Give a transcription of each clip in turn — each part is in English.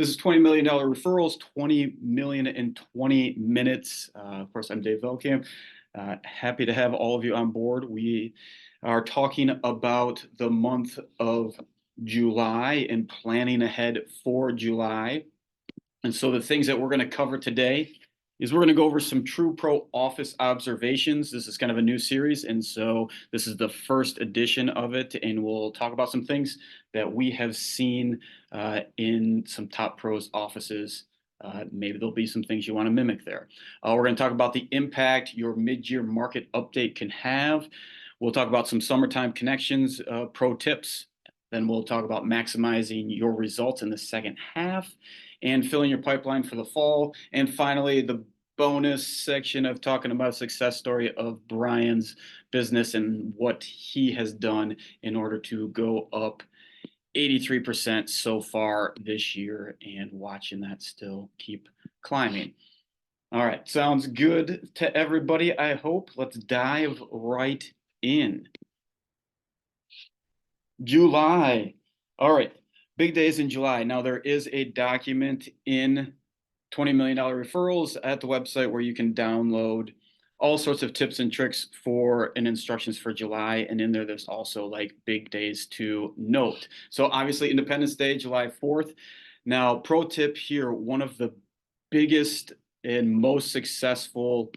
This is $20 million referrals, 20 million in 20 minutes. Of course, I'm Dave Veldkamp. Happy to have all of you on board. We are talking about the month of July and planning ahead for July. And so the things that we're going to cover today is we're going to go over some True Pro office observations. This is kind of a new series, and so this is the first edition of it, and we'll talk about some things that we have seen in some top pros offices. Maybe there'll be some things you want to mimic there. We're going to talk about the impact your mid-year market update can have. We'll talk about some summertime connections, pro tips. Then we'll talk about maximizing your results in the second half and filling your pipeline for the fall. And finally, the bonus section of talking about a success story of Brian's business and what he has done in order to go up 83% so far this year and watching that still keep climbing. All right, sounds good to everybody, I hope. Let's dive right in. July. All right, big days in July. Now, there is a document in $20 million referrals at the website where you can download all sorts of tips and tricks for and instructions for July. And in there, there's also like big days to note. So obviously Independence Day, July 4th. Now, pro tip here, one of the biggest and most successful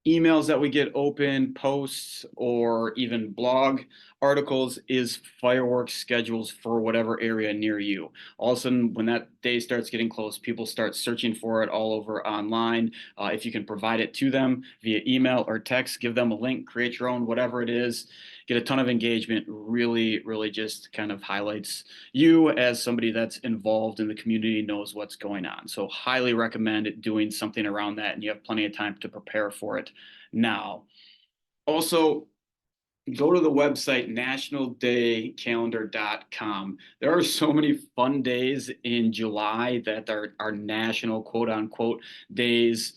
emails that we get open, posts, or even blog articles is fireworks schedules for whatever area near you. All of a sudden, when that day starts getting close, people start searching for it all over online. If you can provide it to them via email or text, give them a link, create your own, whatever it is, get a ton of engagement, really, really just kind of highlights you as somebody that's involved in the community, knows what's going on. So highly recommend doing something around that, and you have plenty of time to prepare for it now. Also, go to the website nationaldaycalendar.com. There are so many fun days in July that are national quote unquote days.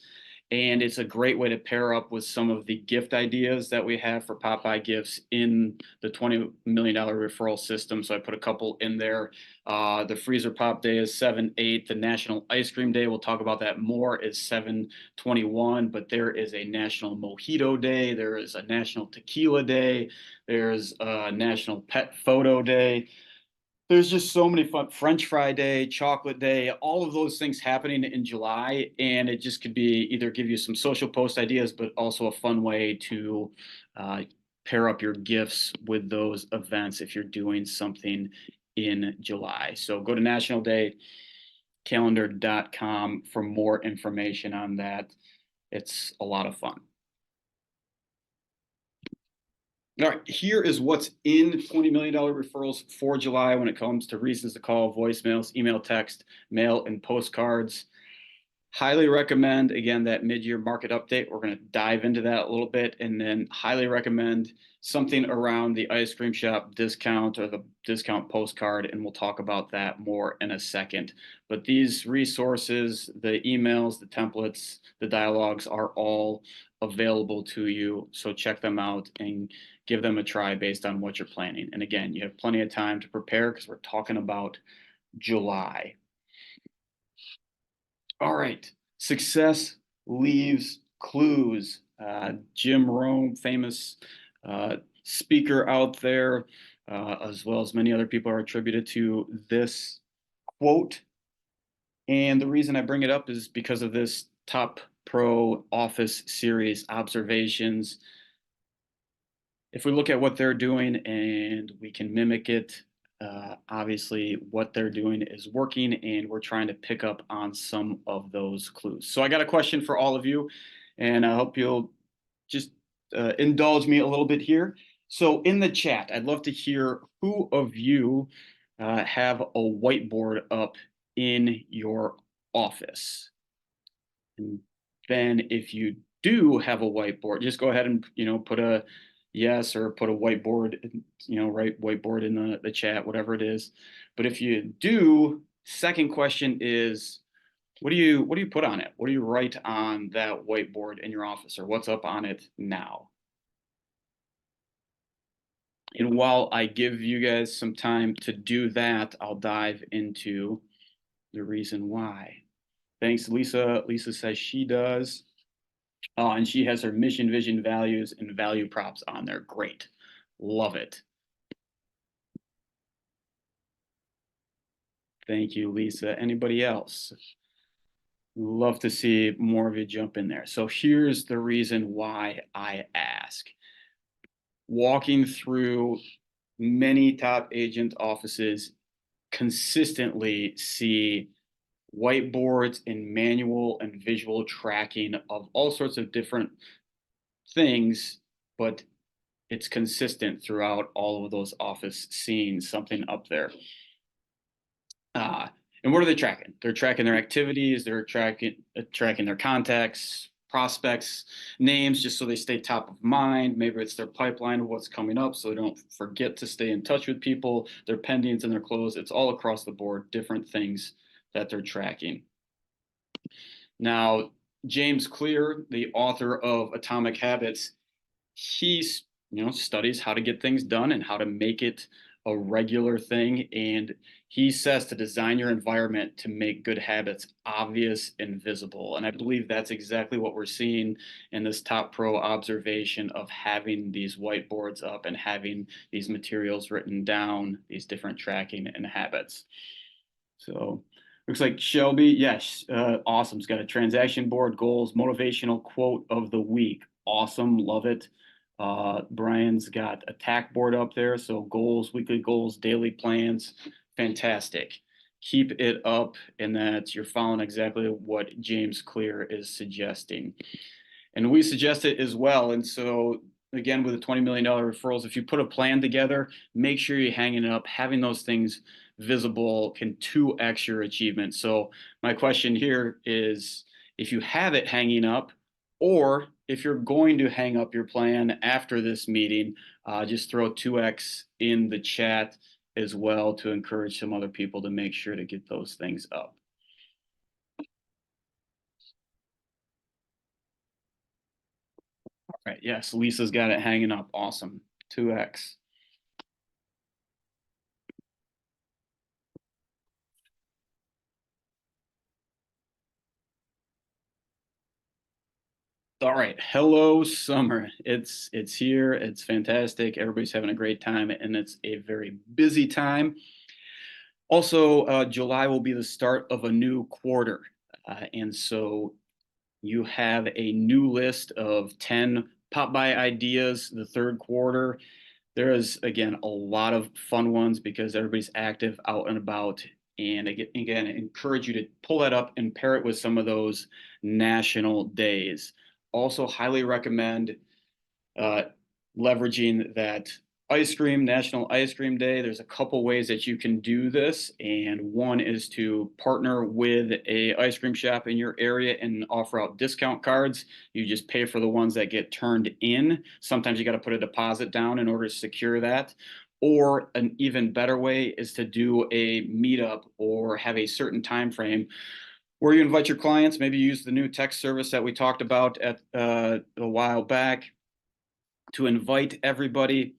And it's a great way to pair up with some of the gift ideas that we have for Popeye gifts in the $20 million referral system. So I put a couple in there. The Freezer Pop Day is 7/8. The National Ice Cream Day, we'll talk about that more, is 7/21. But there is a National Mojito Day. There is a National Tequila Day. There's a National Pet Photo Day. There's just so many fun, French Fry Day, Chocolate Day, all of those things happening in July. And it just could be either give you some social post ideas, but also a fun way to pair up your gifts with those events if you're doing something in July. So go to nationaldaycalendar.com for more information on that. It's a lot of fun. All right, here is what's in $20 million referrals for July when it comes to reasons to call, voicemails, email, text, mail, and postcards. Highly recommend, again, that mid-year market update. We're going to dive into that a little bit, and then highly recommend something around the ice cream shop discount or the discount postcard, and we'll talk about that more in a second. But these resources, the emails, the templates, the dialogues are all available to you, so check them out and give them a try based on what you're planning. And again, you have plenty of time to prepare because we're talking about July. All right, success leaves clues. Jim Rome, famous speaker out there, as well as many other people, are attributed to this quote. And the reason I bring it up is because of this Top Pro Office series, Observations. If we look at what they're doing and we can mimic it, obviously what they're doing is working, and we're trying to pick up on some of those clues. So I got a question for all of you, and I hope you'll just indulge me a little bit here. So in the chat, I'd love to hear who of you have a whiteboard up in your office. And then if you do have a whiteboard, just go ahead and put a yes or put a whiteboard, write whiteboard in the chat, whatever it is. But if you do, second question is, what do you put on it? What do you write on that whiteboard in your office, or what's up on it now? And while I give you guys some time to do that, I'll dive into the reason why. Thanks, Lisa. Lisa says she does. And she has her mission, vision, values, and value props on there. Great. Love it. Thank you, Lisa. Anybody else? Love to see more of you jump in there. So here's the reason why I ask. Walking through many top agent offices consistently see whiteboards and manual and visual tracking of all sorts of different things, but it's consistent throughout all of those office scenes, something up there. Uh, and what are they tracking? They're tracking their activities, they're tracking their contacts, prospects, names, just so they stay top of mind. Maybe it's their pipeline of what's coming up, so they don't forget to stay in touch with people, their pendings and their close. It's all across the board, different things that they're tracking. Now, James Clear, the author of Atomic Habits, he studies how to get things done and how to make it a regular thing. And he says to design your environment to make good habits obvious and visible. And I believe that's exactly what we're seeing in this top pro observation of having these whiteboards up and having these materials written down, these different tracking and habits. So looks like Shelby, yes, awesome. It's got a transaction board, goals, motivational quote of the week. Awesome, love it. Brian's got a tack board up there, so goals, weekly goals, daily plans, fantastic. Keep it up, and that you're following exactly what James Clear is suggesting. And we suggest it as well. And so again, with the $20 million referrals, if you put a plan together, make sure you're hanging it up. Having those things visible can 2x your achievement. So my question here is, if you have it hanging up, or if you're going to hang up your plan after this meeting, just throw 2x in the chat as well to encourage some other people to make sure to get those things up. All right, yes, Lisa's got it hanging up. Awesome. 2x. All right, hello summer. It's here. It's fantastic. Everybody's having a great time, and it's a very busy time. Also, July will be the start of a new quarter, and so you have a new list of 10 pop by ideas the third quarter. There is, again, a lot of fun ones because everybody's active out and about. And again, I encourage you to pull that up and pair it with some of those national days. Also, highly recommend uh, leveraging that ice cream, National Ice Cream Day. There's a couple ways that you can do this, and one is to partner with a ice cream shop in your area and offer out discount cards. You just pay for the ones that get turned in. Sometimes you got to put a deposit down in order to secure that. Or an even better way is to do a meetup or have a certain time frame where you invite your clients. Maybe use the new text service that we talked about at a while back to invite everybody,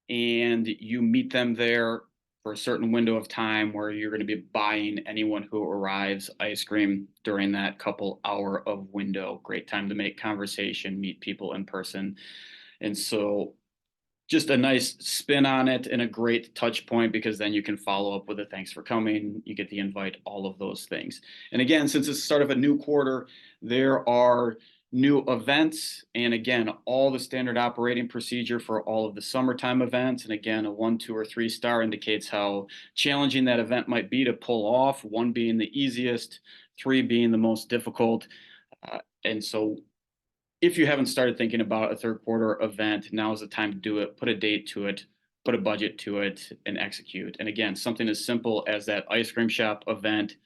and you meet them there for a certain window of time where you're going to be buying anyone who arrives ice cream during that couple hour of window. Great time to make conversation, meet people in person. And so just a nice spin on it and a great touch point, because then you can follow up with a thanks for coming, you get the invite, all of those things. And again, since it's the start of a new quarter, there are new events, and again, all the standard operating procedure for all of the summertime events. And again, a 1, 2, or 3 star indicates how challenging that event might be to pull off, 1 being the easiest, 3 being the most difficult. And so if you haven't started thinking about a third quarter event, now is the time to do it. Put a date to it, put a budget to it, and execute. And again, something as simple as that ice cream shop event,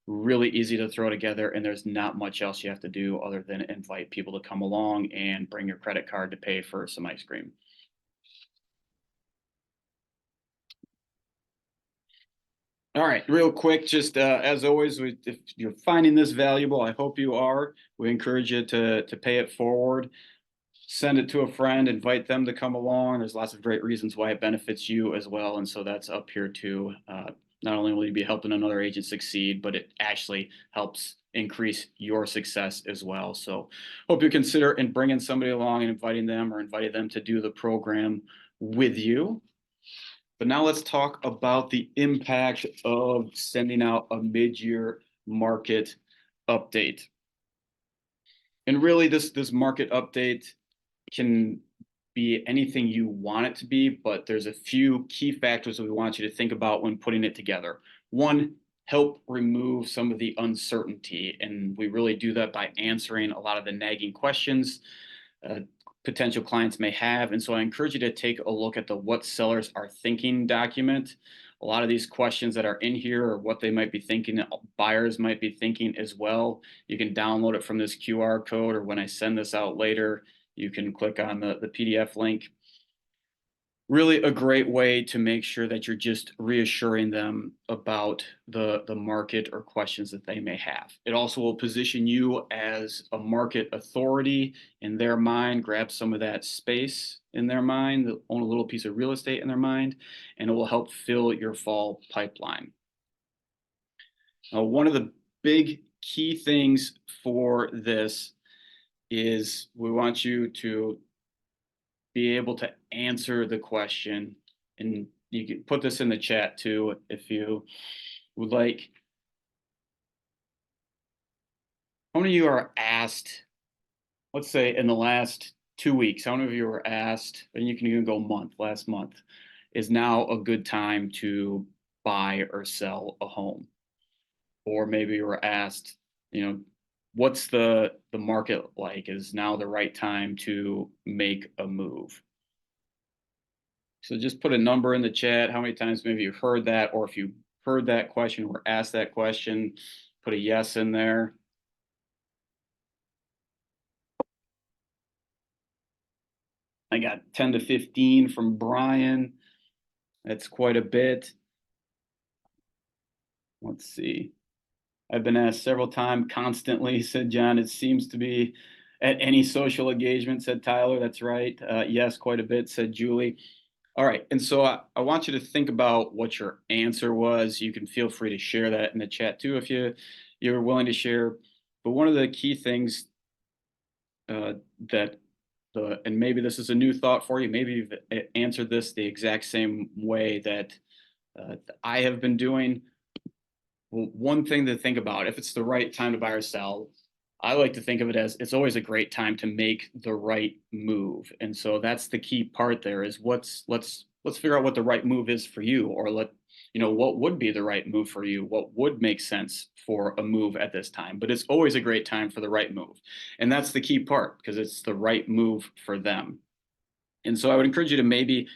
really easy to throw together, and there's not much else you have to do other than invite people to come along and bring your credit card to pay for some ice cream. All right, real quick, just as always, if you're finding this valuable, I hope you are. We encourage you to pay it forward. Send it to a friend, invite them to come along. There's lots of great reasons why it benefits you as well. And so that's up here too. not only will you be helping another agent succeed, but it actually helps increase your success as well. So hope you consider and bringing somebody along and inviting them or inviting them to do the program with you. But now let's talk about the impact of sending out a mid-year market update. And really this market update can be anything you want it to be, but there's a few key factors that we want you to think about when putting it together. One, help remove some of the uncertainty. And we really do that by answering a lot of the nagging questions potential clients may have. And so I encourage you to take a look at the What Sellers Are Thinking document. A lot of these questions that are in here are what they might be thinking, buyers might be thinking as well. You can download it from this QR code, or when I send this out later, you can click on the PDF link. Really a great way to make sure that you're just reassuring them about the market or questions that they may have. It also will position you as a market authority in their mind, grab some of that space in their mind, own a little piece of real estate in their mind, and it will help fill your fall pipeline. Now, one of the big key things for this is we want you to be able to answer the question. And you can put this in the chat too if you would like. How many of you are asked, let's say in the last 2 weeks, how many of you were asked, and you can even go last month, is now a good time to buy or sell a home? Or maybe you were asked, what's the market like? Is now the right time to make a move? So just put a number in the chat. How many times maybe you've heard that, or if you heard that question or asked that question, put a yes in there. I got 10 to 15 from Brian. That's quite a bit. Let's see. I've been asked several times constantly, said John. It seems to be at any social engagement, said Tyler. That's right. Yes, quite a bit, said Julie. All right, and so I want you to think about what your answer was. You can feel free to share that in the chat too if you're willing to share. But one of the key things and maybe this is a new thought for you, maybe you've answered this the exact same way that I have been doing. Well, one thing to think about, if it's the right time to buy or sell, I like to think of it as it's always a great time to make the right move. And so that's the key part there is let's figure out what the right move is for you, or what would be the right move for you, what would make sense for a move at this time. But it's always a great time for the right move. And that's the key part, because it's the right move for them. And so I would encourage you to maybe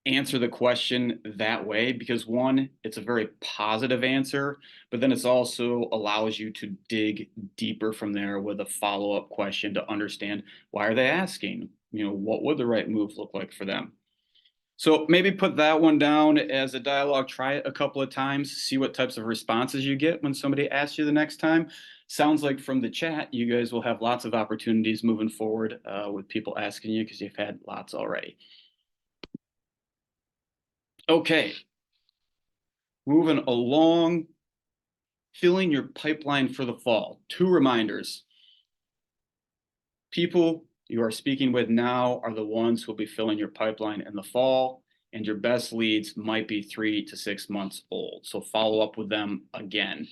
answer the question that way, because one, it's a very positive answer, but then it's also allows you to dig deeper from there with a follow-up question to understand, why are they asking? What would the right move look like for them? So maybe put that one down as a dialogue, try it a couple of times, see what types of responses you get when somebody asks you the next time. Sounds like from the chat, you guys will have lots of opportunities moving forward with people asking you, because you've had lots already. Okay, moving along, filling your pipeline for the fall. 2 reminders. People you are speaking with now are the ones who will be filling your pipeline in the fall, and your best leads might be 3 to 6 months old. So follow up with them again.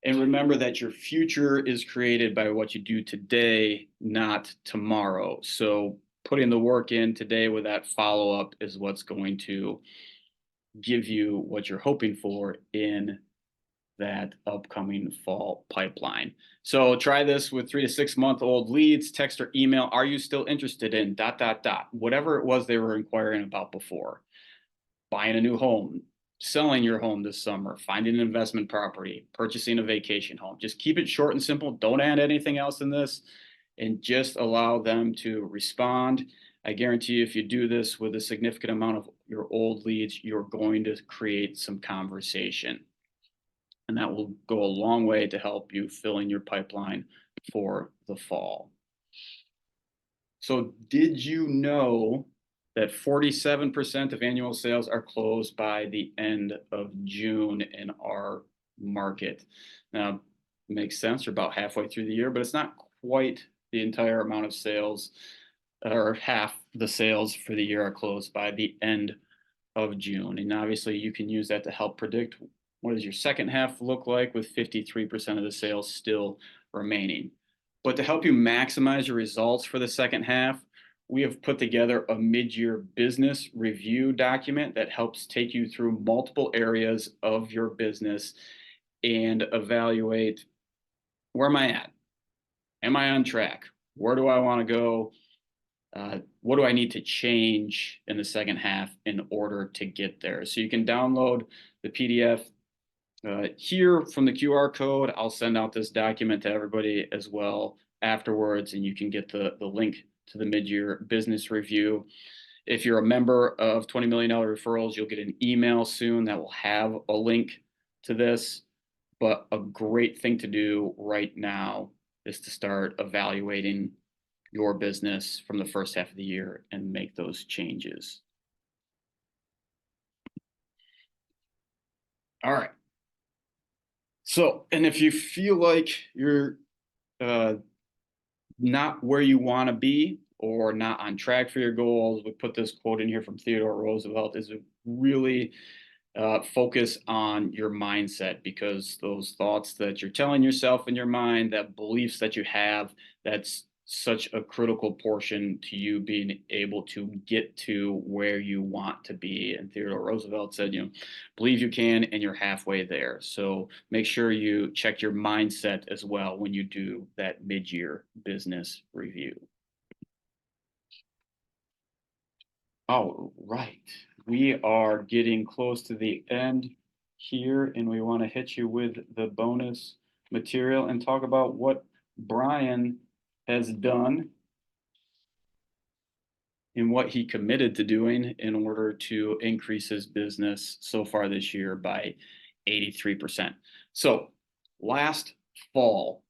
And remember that your future is created by what you do today, not tomorrow. So putting the work in today with that follow-up is what's going to give you what you're hoping for in that upcoming fall pipeline. So try this with 3 to 6 month old leads, text or email. Are you still interested in ... whatever it was they were inquiring about before? Buying a new home, selling your home this summer, finding an investment property, purchasing a vacation home. Just keep it short and simple. Don't add anything else in this, and just allow them to respond. I guarantee you, if you do this with a significant amount of your old leads, you're going to create some conversation. And that will go a long way to help you fill in your pipeline for the fall. So did you know that 47% of annual sales are closed by the end of June in our market. Now, it makes sense. We're about halfway through the year, but it's not quite the entire amount of sales, or half the sales for the year are closed by the end of June. And obviously you can use that to help predict what does your second half look like with 53% of the sales still remaining. But to help you maximize your results for the second half, we have put together a mid-year business review document that helps take you through multiple areas of your business and evaluate, where am I at? Am I on track? Where do I want to go? What do I need to change in the second half in order to get there? So you can download the PDF here from the QR code. I'll send out this document to everybody as well afterwards, and you can get the link to the mid-year business review. If you're a member of $20 million referrals, you'll get an email soon that will have a link to this. But a great thing to do right now is to start evaluating your business from the first half of the year and make those changes. All right. So, and if you feel like you're not where you want to be or not on track for your goals, we put this quote in here from Theodore Roosevelt, is really focus on your mindset, because those thoughts that you're telling yourself in your mind, that beliefs that you have, that's such a critical portion to you being able to get to where you want to be. And Theodore Roosevelt said, believe you can, and you're halfway there. So make sure you check your mindset as well when you do that mid-year business review. All right. We are getting close to the end here, and we want to hit you with the bonus material and talk about what Brian has done and what he committed to doing in order to increase his business so far this year by 83%. So last fall,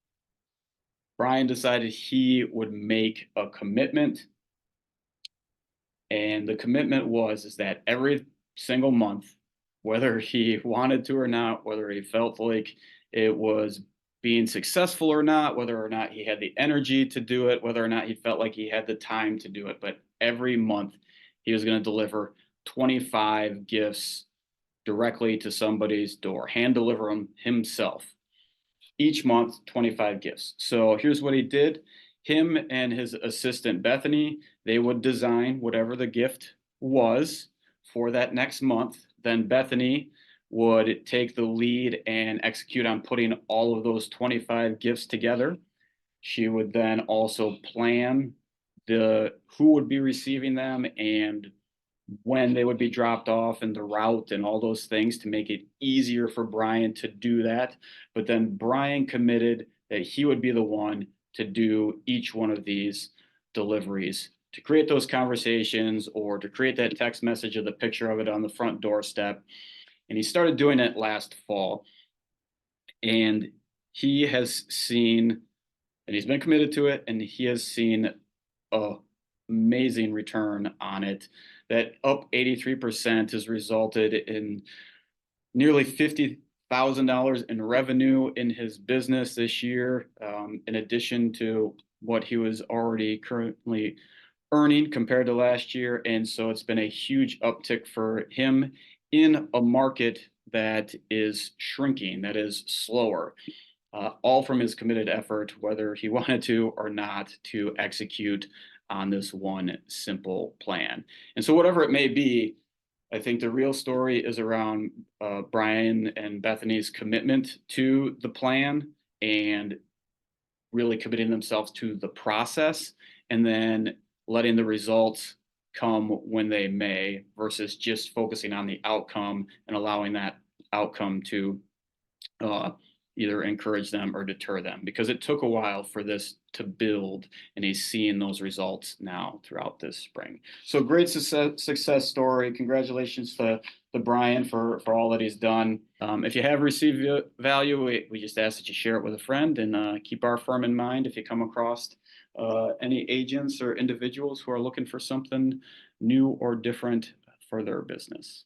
Brian decided he would make a commitment. And the commitment is that every single month, whether he wanted to or not, whether he felt like it was being successful or not, whether or not he had the energy to do it, whether or not he felt like he had the time to do it, but every month he was going to deliver 25 gifts directly to somebody's door, hand deliver them himself. Each month, 25 gifts. So here's what he did. Him and his assistant, Bethany, they would design whatever the gift was for that next month. Then Bethany would take the lead and execute on putting all of those 25 gifts together. She would then also plan who would be receiving them and when they would be dropped off and the route and all those things to make it easier for Brian to do that. But then Brian committed that he would be the one to do each one of these deliveries, to create those conversations or to create that text message of the picture of it on the front doorstep. And he started doing it last fall. And he has seen, and he's been committed to it, and he has seen an amazing return on it. That up 83% has resulted in nearly $50,000 in revenue in his business this year, in addition to what he was already currently earning compared to last year. And so it's been a huge uptick for him in a market that is shrinking, that is slower, all from his committed effort, whether he wanted to or not, to execute on this one simple plan. And so whatever it may be, I think the real story is around Brian and Bethany's commitment to the plan and really committing themselves to the process and then letting the results come when they may, versus just focusing on the outcome and allowing that outcome to either encourage them or deter them, because it took a while for this to build, and he's seeing those results now throughout this spring. So great success story. Congratulations to Brian for all that he's done. If you have received value, we just ask that you share it with a friend, and keep our firm in mind if you come across any agents or individuals who are looking for something new or different for their business.